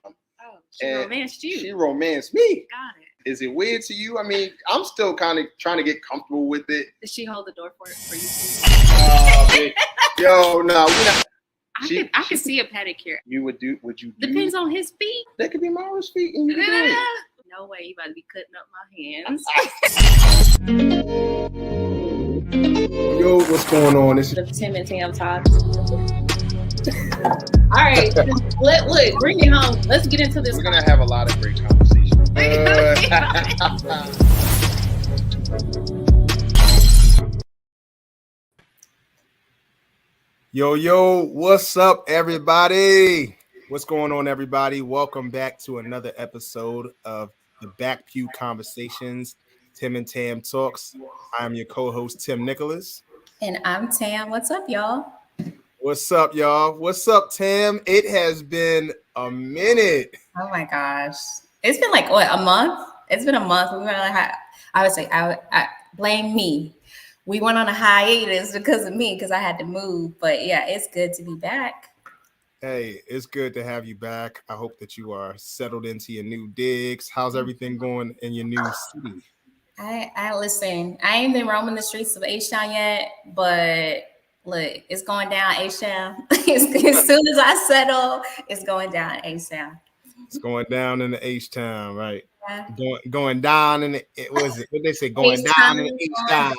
Oh, she romanced you. She romanced me. Got it. Is it weird to you? I mean, I'm still kind of trying to get comfortable with it. Did she hold the door for you? Yo, no, we're not. I could see a pedicure. Would you? Depends on his feet. That could be Mara's feet, and you can do it. No way, you about to be cutting up my hands. Yo, what's going on? This is the Tim and Tam talk. All right, look, bring it home. Let's get into this. We're gonna have a lot of great conversations. Yo, what's up, everybody? What's going on, everybody? Welcome back to another episode of the Back Pew Conversations, Tim and Tam Talks. I'm your co-host, Tim Nicholas. And I'm Tam. What's up, y'all? What's up, y'all? What's up, Tam? It has been a minute. Oh my gosh. It's been like, what, a month? It's been a month. We went on I would say, I blame me. We went on a hiatus because of me, because I had to move. But yeah, it's good to be back. Hey, it's good to have you back. I hope that you are settled into your new digs. How's everything going in your new city? I listen. I ain't been roaming the streets of H-Town yet, but look, it's going down H-Town. As soon as I settle, it's going down H-Town. It's going down in the H-Town, right? Yeah. Going down in the, what is it? What they say? Going H-Town, down in the H-Town.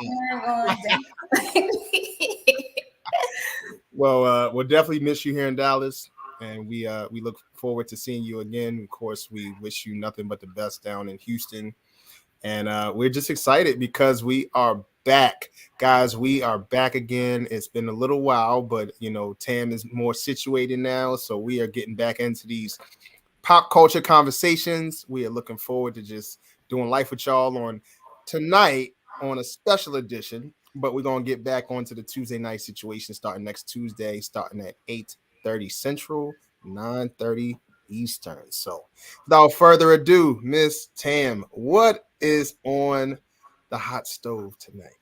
Well, we'll definitely miss you here in Dallas, and we look forward to seeing you again. Of course, we wish you nothing but the best down in Houston, and we're just excited because we are back, guys. We are back again. It's been a little while, but Tam is more situated now, so we are getting back into these pop culture conversations. We are looking forward to just doing life with y'all on tonight on a special edition. But we're going to get back onto the Tuesday night situation starting next Tuesday, starting at 8:30 Central, 9:30 Eastern. So without further ado, Miss Tam, what is on the hot stove tonight?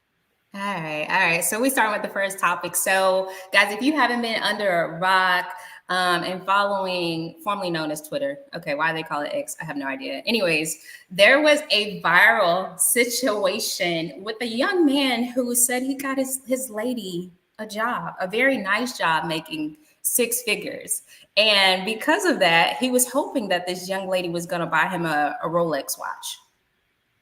All right. So we start with the first topic. So guys, if you haven't been under a rock and following formerly known as Twitter, okay, why they call it X, I have no idea. Anyways, there was a viral situation with a young man who said he got his lady a job, a very nice job, making 6 figures. And because of that, he was hoping that this young lady was going to buy him a Rolex watch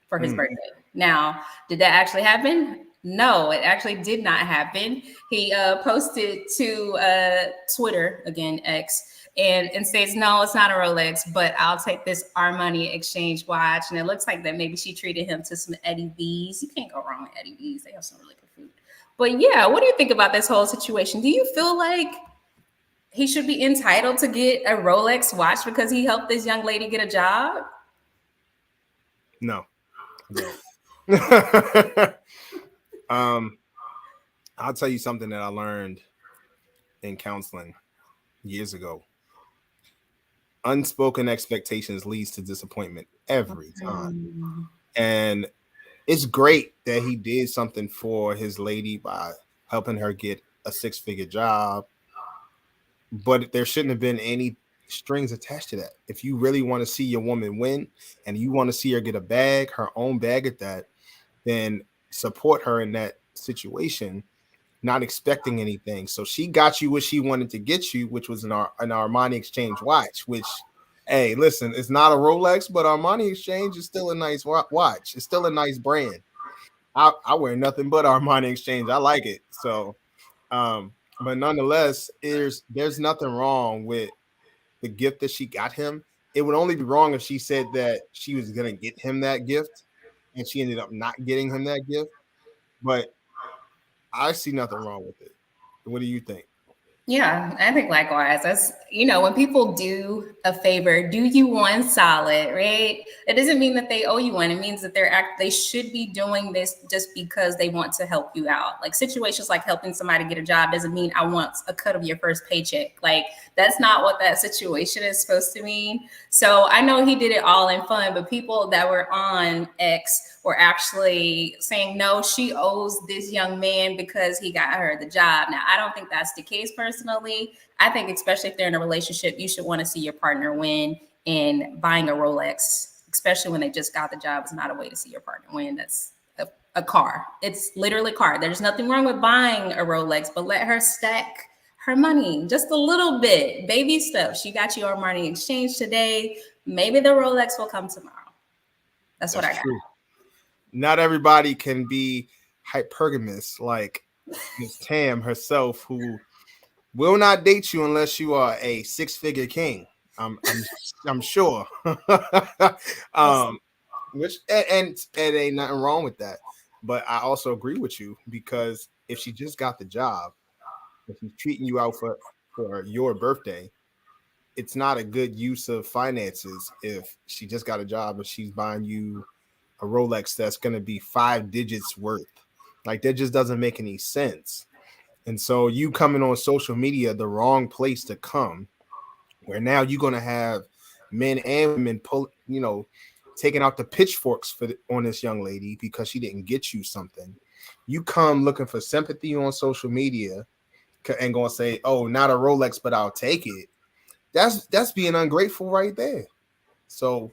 for his birthday. Now, did that actually happen? No, it actually did not happen. He posted to Twitter, again, X, and says, no, it's not a Rolex, but I'll take this Armani exchange watch. And it looks like that maybe she treated him to some Eddie V's. You can't go wrong with Eddie V's. They have some really good food. But yeah, what do you think about this whole situation? Do you feel like he should be entitled to get a Rolex watch because he helped this young lady get a job? No. I'll tell you something that I learned in counseling years ago. Unspoken expectations leads to disappointment every time. And it's great that he did something for his lady by helping her get a 6-figure job, but there shouldn't have been any strings attached to that. If you really want to see your woman win and you want to see her get a bag, her own bag at that, then support her in that situation, not expecting anything. So she got you what she wanted to get you, which was an Armani exchange watch, which, hey, listen, it's not a Rolex, but Armani exchange is still a nice watch. It's still a nice brand. I wear nothing but Armani exchange. I like it. So, but nonetheless, there's nothing wrong with the gift that she got him. It would only be wrong if she said that she was going to get him that gift and she ended up not getting him that gift. But I see nothing wrong with it. What do you think? Yeah, I think likewise. That's, when people do a favor, do you one solid, right? It doesn't mean that they owe you one. It means that they should be doing this just because they want to help you out. Like situations like helping somebody get a job doesn't mean I want a cut of your first paycheck. Like that's not what that situation is supposed to mean. So I know he did it all in fun, but people that were on X were actually saying, no, she owes this young man because he got her the job. Now, I don't think that's the case per personally. I think, especially if they're in a relationship, you should want to see your partner win. And buying a Rolex, especially when they just got the job, is not a way to see your partner win. That's a car. It's literally a car. There's nothing wrong with buying a Rolex, but let her stack her money just a little bit. Baby steps. She got your money exchange today. Maybe the Rolex will come tomorrow. That's what I got. True. Not everybody can be hypergamous like Miss Tam herself, who will not date you unless you are a six-figure king. I'm sure. Which and ain't nothing wrong with that. But I also agree with you, because if she just got the job, if she's treating you out for your birthday, it's not a good use of finances if she just got a job and she's buying you a Rolex that's going to be 5 digits worth. Like, that just doesn't make any sense. And so you coming on social media, the wrong place to come, where now you're going to have men and women taking out the pitchforks on this young lady because she didn't get you something. You come looking for sympathy on social media and going to say, oh, not a Rolex, but I'll take it. That's being ungrateful right there. So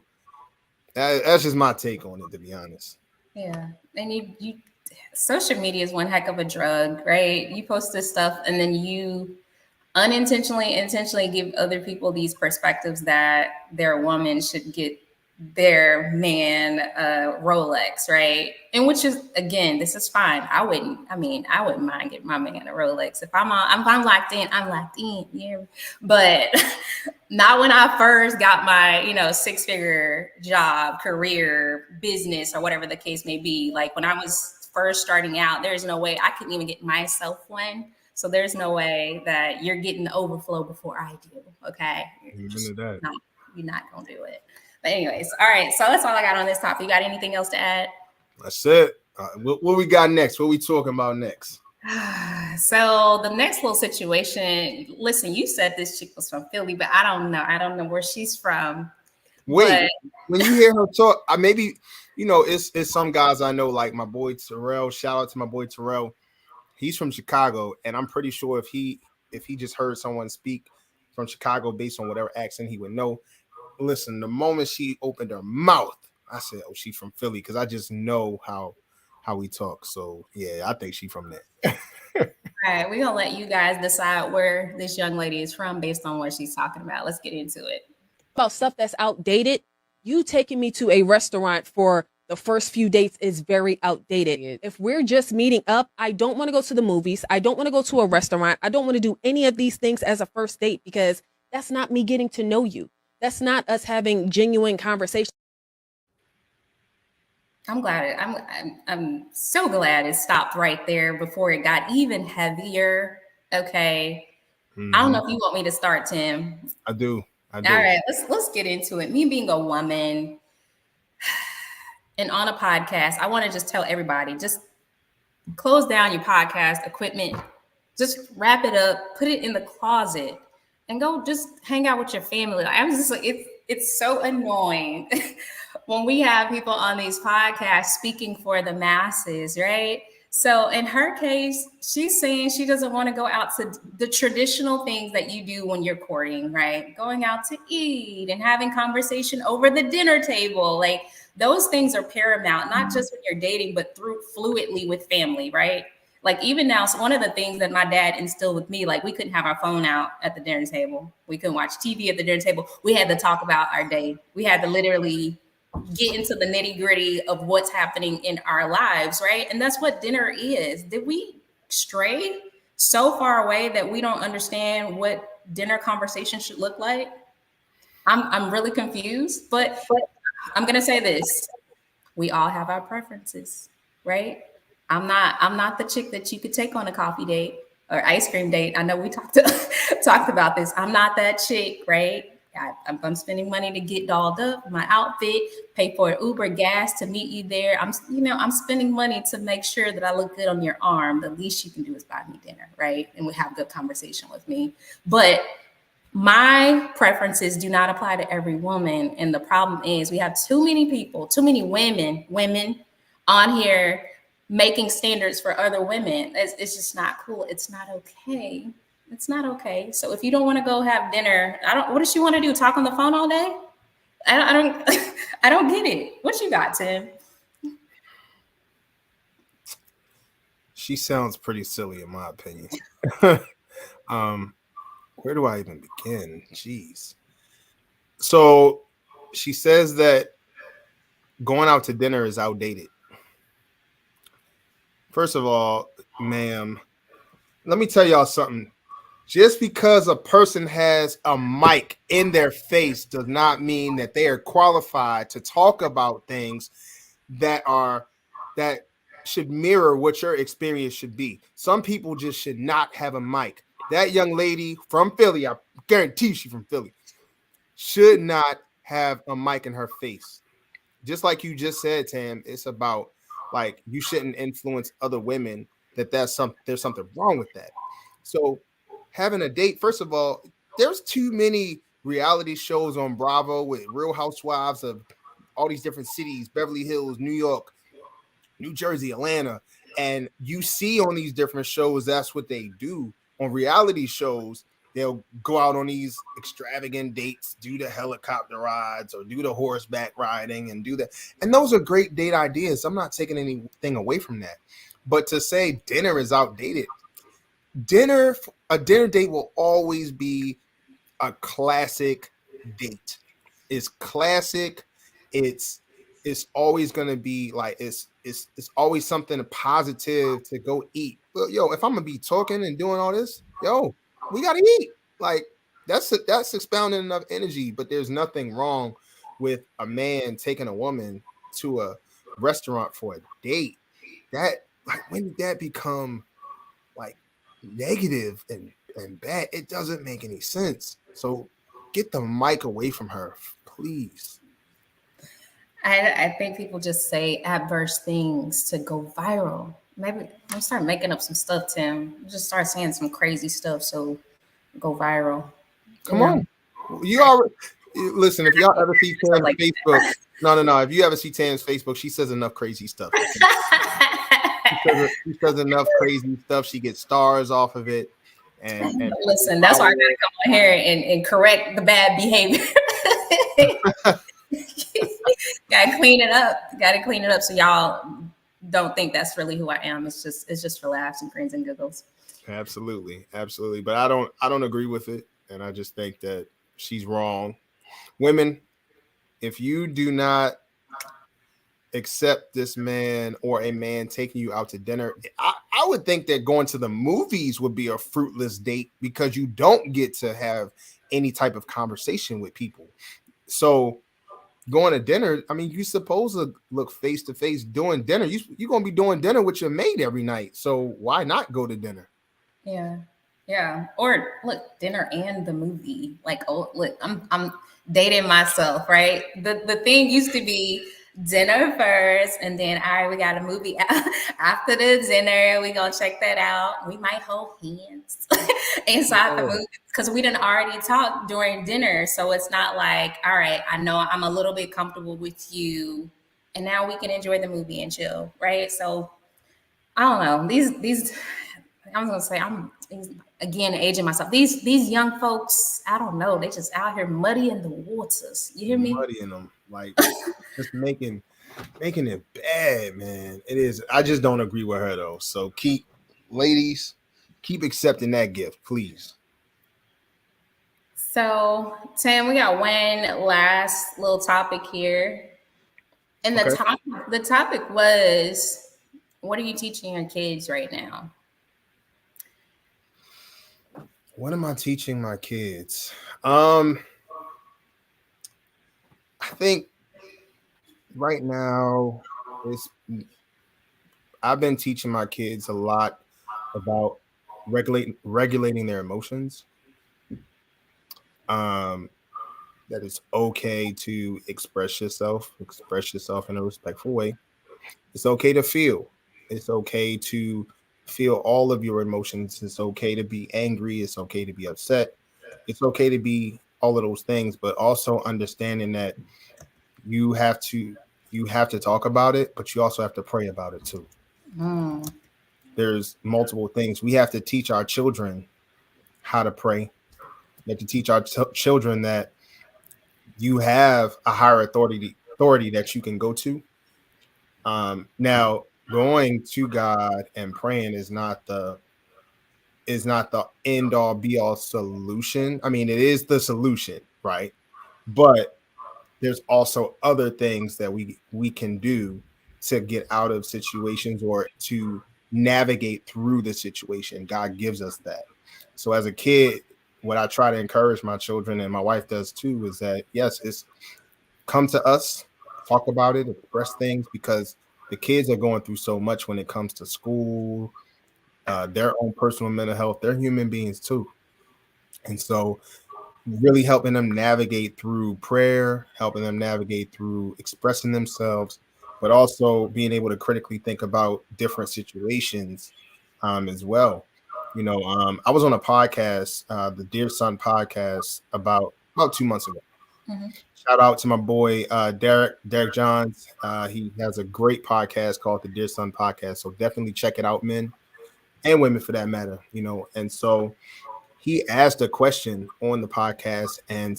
that's just my take on it, to be honest. Yeah. And you social media is one heck of a drug, right? You post this stuff and then you intentionally give other people these perspectives that their woman should get their man a Rolex, right? And which is, again, this is fine. I wouldn't mind getting my man a Rolex. If I'm locked in, I'm locked in. Yeah. But not when I first got my, 6-figure job, career, business, or whatever the case may be. Like when I was first starting out, there's no way I couldn't even get myself one. So there's no way that you're getting the overflow before I do. Okay. You're not going to do it. But anyways, all right. So that's all I got on this topic. You got anything else to add? That's it. What we got next? What we talking about next? So the next little situation, listen, you said this chick was from Philly, but I don't know. I don't know where she's from. Wait, when you hear her talk, it's some guys I know, like my boy Terrell. Shout out to my boy Terrell. He's from Chicago, and I'm pretty sure if he just heard someone speak from Chicago based on whatever accent, he would know. Listen, the moment she opened her mouth, I said, "Oh, she's from Philly," because I just know how we talk. So yeah, I think she's from there. All right, we're gonna let you guys decide where this young lady is from based on what she's talking about. Let's get into it. About stuff that's outdated. You taking me to a restaurant for the first few dates is very outdated. If we're just meeting up, I don't want to go to the movies. I don't want to go to a restaurant. I don't want to do any of these things as a first date, because that's not me getting to know you. That's not us having genuine conversation. I'm so glad it stopped right there before it got even heavier. Okay. Mm-hmm. I don't know if you want me to start, Tim. I do. All right, let's get into it. Me being a woman and on a podcast, I want to just tell everybody, just close down your podcast equipment, just wrap it up, put it in the closet, and go just hang out with your family. I'm just like, it's so annoying when we have people on these podcasts speaking for the masses, right? So in her case, she's saying she doesn't want to go out to the traditional things that you do when you're courting, right? Going out to eat and having conversation over the dinner table. Like those things are paramount, not just when you're dating, but through fluidly with family, right? Like even now, so one of the things that my dad instilled with me, like we couldn't have our phone out at the dinner table. We couldn't watch TV at the dinner table. We had to talk about our day. We had to literally get into the nitty gritty of what's happening in our lives, right? And that's what dinner is. Did we stray so far away that we don't understand what dinner conversation should look like? I'm really confused, but I'm gonna say this: we all have our preferences, right? I'm not the chick that you could take on a coffee date or ice cream date. I know we talked about this. I'm not that chick, right? I'm spending money to get dolled up, my outfit, pay for Uber gas to meet you there. I'm spending money to make sure that I look good on your arm. The least you can do is buy me dinner, right? And we have a good conversation with me. But my preferences do not apply to every woman. And the problem is we have too many people, too many women on here making standards for other women. It's just not cool. It's not okay. It's not okay. So if you don't want to go have dinner, I don't. What does she want to do? Talk on the phone all day? I don't. I don't get it. What you got, Tim? She sounds pretty silly in my opinion. um, where do I even begin? Jeez. So she says that going out to dinner is outdated. First of all, ma'am, let me tell y'all something. Just because a person has a mic in their face does not mean that they are qualified to talk about things that are that should mirror what your experience should be. Some people just should not have a mic. That young lady from Philly, I guarantee she's from Philly, should not have a mic in her face. Just like you just said, Tam, it's about like you shouldn't influence other women. There's something wrong with that. So having a date, first of all, there's too many reality shows on Bravo with Real Housewives of all these different cities, Beverly Hills, New York, New Jersey, Atlanta, and you see on these different shows that's what they do. On reality shows, they'll go out on these extravagant dates, do the helicopter rides or do the horseback riding and do that. And those are great date ideas. I'm not taking anything away from that. But to say dinner is outdated, dinner a dinner date will always be a classic date. It's classic. It's it's always gonna be like it's always something positive to go eat. But yo, if I'm gonna be talking and doing all this, yo, we gotta eat. Like that's expounding enough energy. But there's nothing wrong with a man taking a woman to a restaurant for a date. That like when did that become like negative and bad? It doesn't make any sense. So get the mic away from her, please. I think people just say adverse things to go viral. Maybe I'm start making up some stuff, Tim. Just start saying some crazy stuff so go viral. You Come know, on. You already listen, if y'all ever see stuff Tan's like Facebook, no. If you ever see Tan's Facebook, she says enough crazy stuff. She says enough crazy stuff. She gets stars off of it. And listen, that's why I gotta come on here and correct the bad behavior. Gotta clean it up. Gotta clean it up so y'all don't think that's really who I am. It's just for laughs and grins and giggles. absolutely. But I don't agree with it. And I just think that she's wrong. Women, if you do not accept this man or a man taking you out to dinner, I would think that going to the movies would be a fruitless date because you don't get to have any type of conversation with people. So going to dinner, I mean, you supposed to look face to face doing dinner. You're gonna be doing dinner with your mate every night. So why not go to dinner? Yeah. Yeah. Or look, dinner and the movie. Like, oh look, I'm dating myself, right? The thing used to be dinner first, and then all right, we got a movie after the dinner. We gonna check that out. We might hold hands inside the movie because we didn't already talk during dinner. So it's not like, all right, I know I'm a little bit comfortable with you, and now we can enjoy the movie and chill, right? So I don't know. These I was gonna say I'm again aging myself. These young folks, I don't know. They just out here muddying the waters. You hear me? Muddying them, like just making it bad, man. It is. I just don't agree with her though. So ladies, keep accepting that gift, please. So Tim, we got one last little topic here, and Okay. the topic was, what are you teaching your kids right now? What am I teaching my kids? I think right now it's I've been teaching my kids a lot about regulating their emotions. Um, that it's okay to express yourself in a respectful way. It's okay to feel. It's okay to feel all of your emotions. It's okay to be angry. It's okay to be upset. It's okay to be all of those things, but also understanding that you have to you have to talk about it, but you also have to pray about it too. Mm, There's multiple things we have to teach our children how to pray. We have to teach our children that you have a higher authority that you can go to. Now, going to God and praying is not the end all be all solution. I mean, it is the solution, right? But there's also other things that we can do to get out of situations or to navigate through the situation. God gives us that. So as a kid, what I try to encourage my children, and my wife does too, is that yes, it's come to us, talk about it, express things, because the kids are going through so much when it comes to school, their own personal mental health. They're human beings too. And so really helping them navigate through prayer, helping them navigate through expressing themselves, but also being able to critically think about different situations as well. I was on a podcast, the Dear Son podcast, about 2 months ago. Mhm. Shout out to my boy Derek Johns. He has a great podcast called the Dear Son Podcast. So definitely check it out, men and women for that matter. And so he asked a question on the podcast and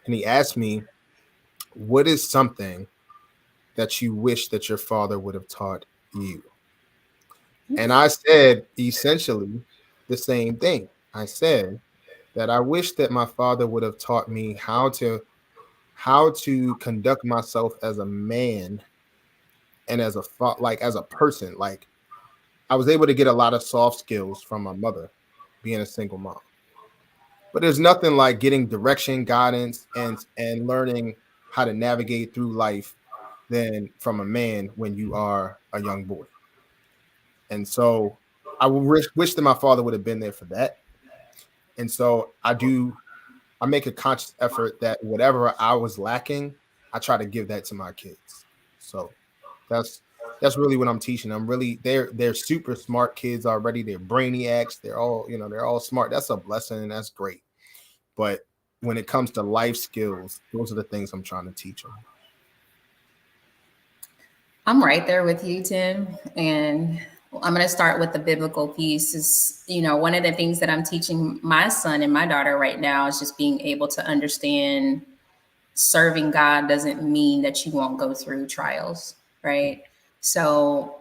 he asked me, what is something that you wish that your father would have taught you? And I said essentially the same thing. I said that I wish that my father would have taught me how to conduct myself as a man and as a person. Like, I was able to get a lot of soft skills from my mother being a single mom. But there's nothing like getting direction, guidance, and learning how to navigate through life than from a man when you are a young boy. And so I will wish that my father would have been there for that. And so I make a conscious effort that whatever I was lacking, I try to give that to my kids. So that's that's really what I'm teaching. They're super smart kids already. They're brainiacs. They're all smart. That's a blessing and that's great. But when it comes to life skills, those are the things I'm trying to teach them. I'm right there with you, Tim. And I'm going to start with the biblical piece. One of the things that I'm teaching my son and my daughter right now is just being able to understand serving God doesn't mean that you won't go through trials, right? So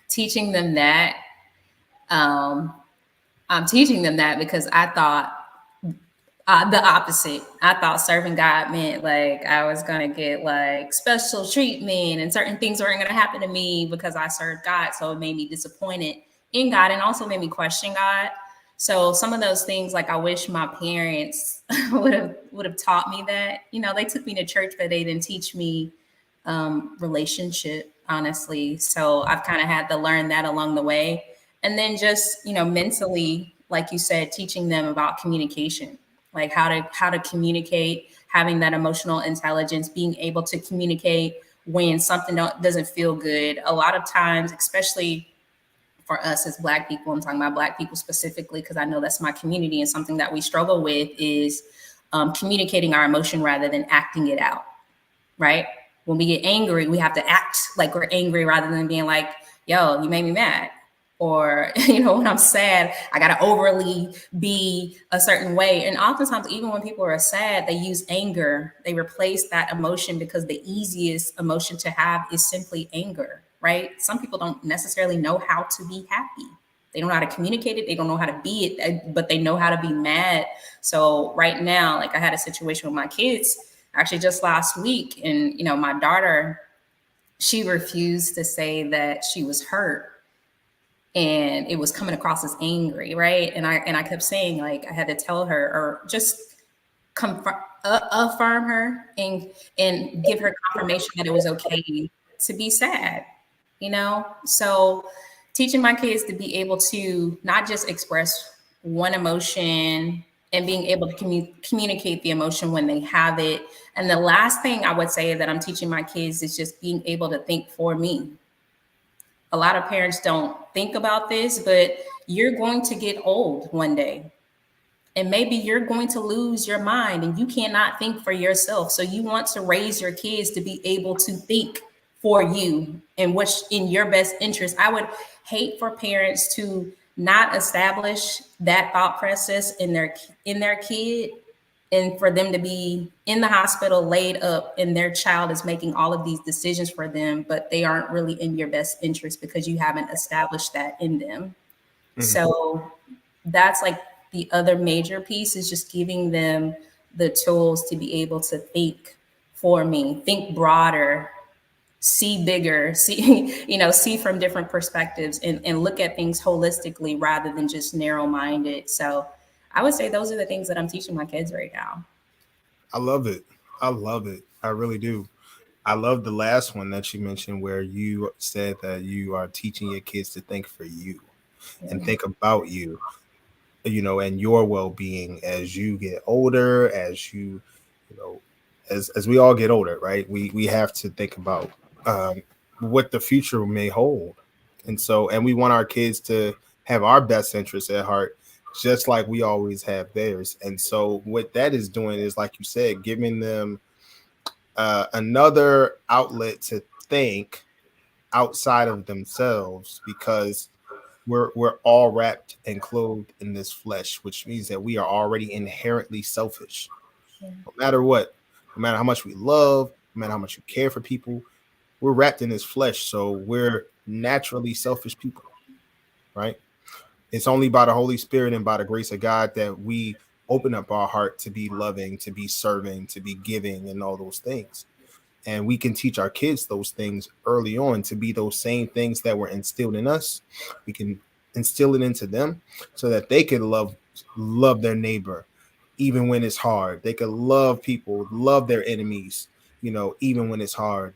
teaching them that, um, I'm teaching them that because I thought the opposite. I thought serving God meant like I was gonna get like special treatment and certain things weren't gonna happen to me because I served God. So it made me disappointed in God and also made me question God. So some of those things, like I wish my parents would have taught me that. They took me to church, but they didn't teach me relationship, honestly. So I've kind of had to learn that along the way. And then just, mentally, like you said, teaching them about communication, like how to communicate, having that emotional intelligence, being able to communicate when something doesn't feel good. A lot of times, especially for us as Black people, I'm talking about Black people specifically, because I know that's my community, and something that we struggle with is communicating our emotion rather than acting it out, right? When we get angry, we have to act like we're angry rather than being like, yo, you made me mad. Or, when I'm sad, I got to overly be a certain way. And oftentimes, even when people are sad, they use anger. They replace that emotion because the easiest emotion to have is simply anger, right? Some people don't necessarily know how to be happy. They don't know how to communicate it. They don't know how to be it, but they know how to be mad. So right now, like I had a situation with my kids actually just last week, and my daughter, she refused to say that she was hurt, and it was coming across as angry, right? And I kept saying, like, I had to tell her or just affirm her and give her confirmation that it was okay to be sad, so teaching my kids to be able to not just express one emotion and being able to communicate the emotion when they have it. And the last thing I would say that I'm teaching my kids is just being able to think for me. A lot of parents don't think about this, but you're going to get old one day. And maybe you're going to lose your mind and you cannot think for yourself. So you want to raise your kids to be able to think for you and what's in your best interest. I would hate for parents to not establish that thought process in their kid, and for them to be in the hospital laid up and their child is making all of these decisions for them, but they aren't really in your best interest because you haven't established that in them. So that's like the other major piece, is just giving them the tools to be able to think for me, think broader, see bigger, see, see from different perspectives, and look at things holistically rather than just narrow minded. So I would say those are the things that I'm teaching my kids right now. I love it. I love it. I really do. I love the last one that you mentioned where you said that you are teaching your kids to think for you and Yeah. think about you, and your well-being as you get older, as you know, as we all get older, right? We have to think about um, what the future may hold, and we want our kids to have our best interests at heart, just like we always have theirs. And so, what that is doing is, like you said, giving them another outlet to think outside of themselves, because we're all wrapped and clothed in this flesh, which means that we are already inherently selfish. Yeah. No matter what, no matter how much we love, no matter how much you care for people, we're wrapped in this flesh. So we're naturally selfish people, right? It's only by the Holy Spirit and by the grace of God that we open up our heart to be loving, to be serving, to be giving, and all those things. And we can teach our kids those things early on to be those same things that were instilled in us. We can instill it into them so that they can love their neighbor even when it's hard. They can love people, love their enemies, even when it's hard.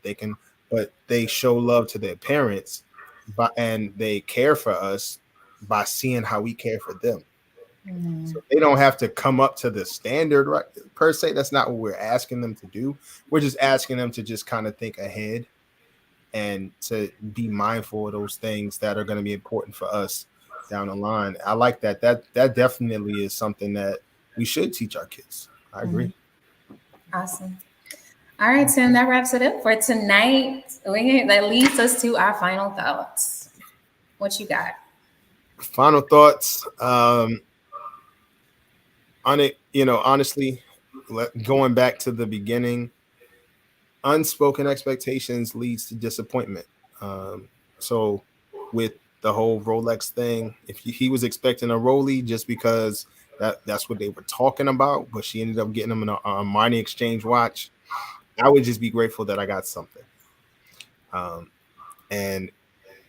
But they show love to their parents, and they care for us by seeing how we care for them. Mhm. So they don't have to come up to the standard, right, per se. That's not what we're asking them to do. We're just asking them to just kind of think ahead and to be mindful of those things that are going to be important for us down the line. I like that. That definitely is something that we should teach our kids. I Mhm. agree. Awesome. All right, Tim, that wraps it up for tonight. That leads us to our final thoughts. What you got? Final thoughts. On it, honestly, going back to the beginning, unspoken expectations leads to disappointment. So with the whole Rolex thing, if he was expecting a Roly just because that's what they were talking about, but she ended up getting him an Armani exchange watch, I would just be grateful that I got something. And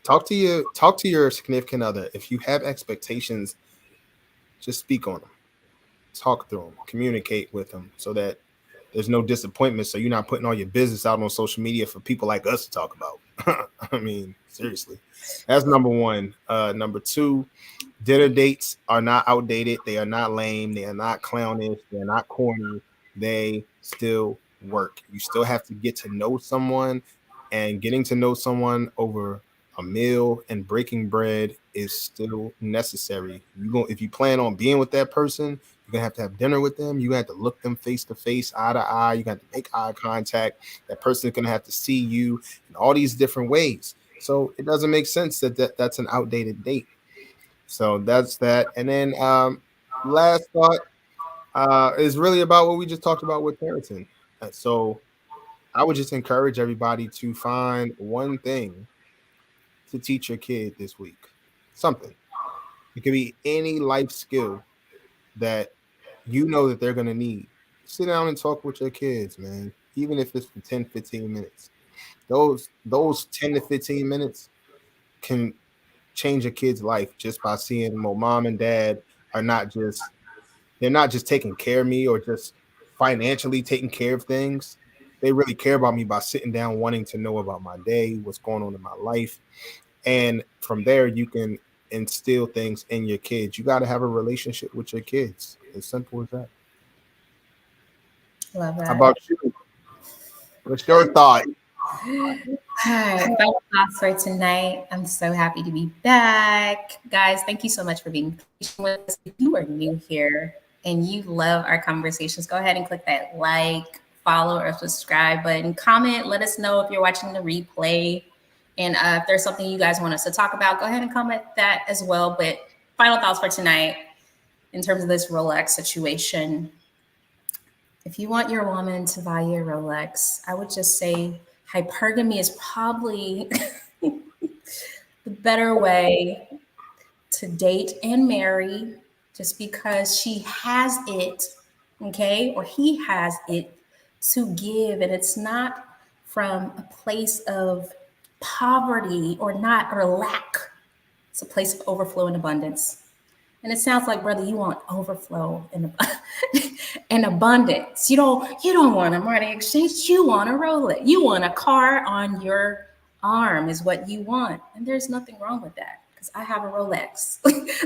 talk to your significant other. If you have expectations, just speak on them, talk through them, communicate with them, so that there's no disappointment. So you're not putting all your business out on social media for people like us to talk about. I mean, seriously, that's number one. Number two, dinner dates are not outdated. They are not lame. They are not clownish. They're not corny. They still work. You still have to get to know someone, and getting to know someone over a meal and breaking bread is still necessary. If you plan on being with that person, you're gonna have to have dinner with them. You have to look them face to face, eye to eye. You got to make eye contact. That person's gonna have to see you in all these different ways. So it doesn't make sense that's an outdated date. So that's that. And then last thought is really about what we just talked about with parenting. So I would just encourage everybody to find one thing to teach your kid this week. Something. It could be any life skill that that they're going to need. Sit down and talk with your kids, man. Even if it's for 10, 15 minutes. Those 10 to 15 minutes can change a kid's life just by seeing, well, mom and dad are they're not just taking care of me or just financially taking care of things. They really care about me by sitting down, wanting to know about my day, what's going on in my life. And from there, you can instill things in your kids. You got to have a relationship with your kids. As simple as that. Love How that. about you? What's your thought? All right, final thoughts for tonight. I'm so happy to be back. Guys, thank you so much for being patient with us. If you are new here and you love our conversations, go ahead and click that like, follow, or subscribe button. Comment, let us know if you're watching the replay. And if there's something you guys want us to talk about, go ahead and comment that as well. But final thoughts for tonight in terms of this Rolex situation. If you want your woman to buy you a Rolex, I would just say hypergamy is probably the better way to date and marry, just because she has it, okay, or he has it to give, and it's not from a place of poverty or lack. It's a place of overflow and abundance. And it sounds like, brother, you want overflow and abundance. You don't want a money exchange. You want a Rolex. You want a car on your arm is what you want. And there's nothing wrong with that, because I have a Rolex.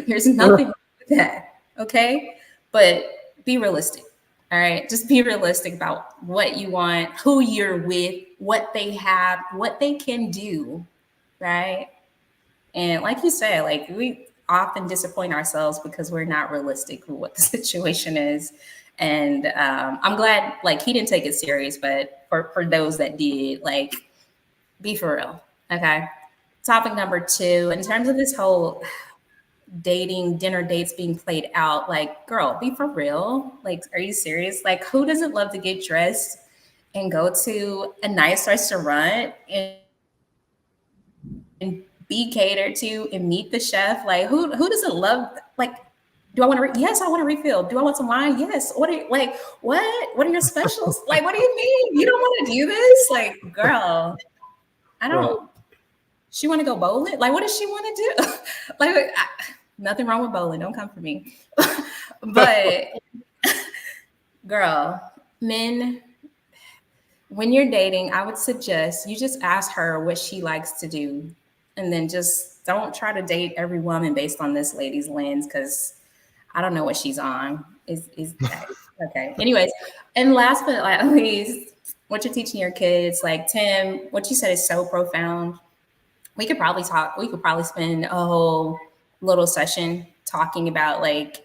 There's nothing wrong with that. Okay. But be realistic. All right. Just be realistic about what you want, who you're with, what they have, what they can do. Right. And like you said, like, we often disappoint ourselves because we're not realistic with what the situation is. And I'm glad, like, he didn't take it serious, but for those that did, like, be for real. Okay. Topic number 2, in terms of this whole dating, dinner dates being played out, like, girl, be for real. Like, are you serious? Like, who doesn't love to get dressed and go to a nice restaurant and be catered to and meet the chef? Like, who doesn't love, like, do I want to yes, I want to refill. Do I want some wine? Yes. What are your specials? Like, what do you mean? You don't want to do this? Like, girl, I don't. She want to go bowling? Like, what does she want to do? Like, nothing wrong with bowling. Don't come for me. But girl, men, when you're dating, I would suggest you just ask her what she likes to do. And then just don't try to date every woman based on this lady's lens, because I don't know what she's on. Is okay. Anyways, and last but not least, what you're teaching your kids, like, Tim, what you said is so profound. We could probably spend a whole little session talking about, like,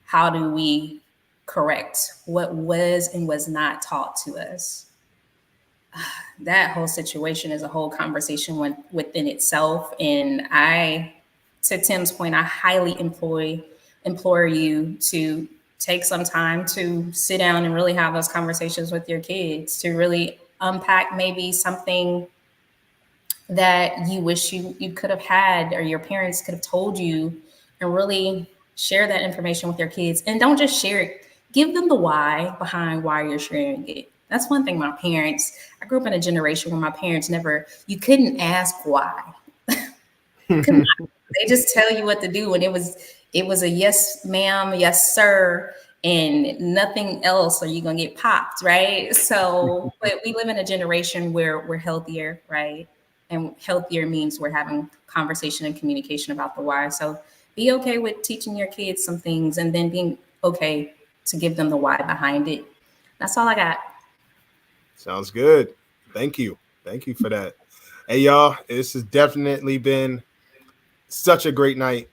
how do we correct what was and was not taught to us. That whole situation is a whole conversation within itself. And to Tim's point, I highly implore you to take some time to sit down and really have those conversations with your kids, to really unpack maybe something that you wish you could have had, or your parents could have told you, and really share that information with your kids. And don't just share it. Give them the why behind why you're sharing it. That's one thing. I grew up in a generation where my parents you couldn't ask why. They just tell you what to do. And it was a yes, ma'am, yes, sir, and nothing else, or you're going to get popped, right? So, but we live in a generation where we're healthier, right? And healthier means we're having conversation and communication about the why. So be okay with teaching your kids some things, and then being okay to give them the why behind it. That's all I got. Sounds good. Thank you for that. Hey, y'all, this has definitely been such a great night.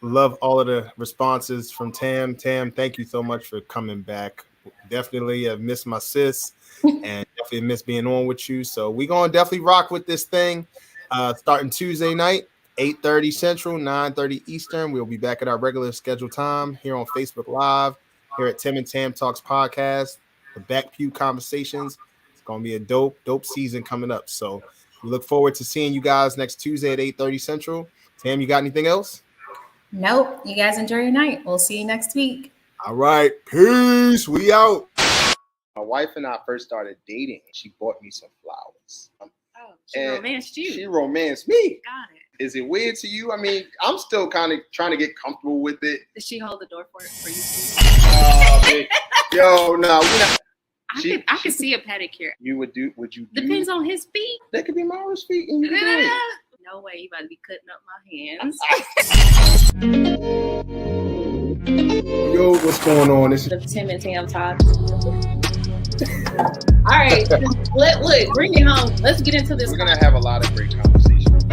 Love all of the responses from Tam. Tam, thank you so much for coming back. Definitely have missed my sis, and definitely miss being on with you. So we're going to definitely rock with this thing. Starting Tuesday night, 8:30 Central, 9:30 Eastern. We'll be back at our regular scheduled time here on Facebook Live, here at Tim and Tam Talks Podcast, the Back Pew Conversations. It's going to be a dope season coming up. So we look forward to seeing you guys next Tuesday at 8:30 Central. Tam, you got anything else? Nope. You guys enjoy your night. We'll see you next week. All right. Peace. We out. My wife and I first started dating. She bought me some flowers. She romanced you. She romanced me. Got it. Is it weird to you? I mean, I'm still kind of trying to get comfortable with it. Did she hold the door for you? Yo, no, we're not. I could see a pedicure. Would you? Depends on his feet. That could be Mara's feet. And you no way, you about to be cutting up my hands. Yo, what's going on? This is the Tim and Tam talk. All right, look, bring it home. Let's get into this. We're gonna have a lot of great conversations.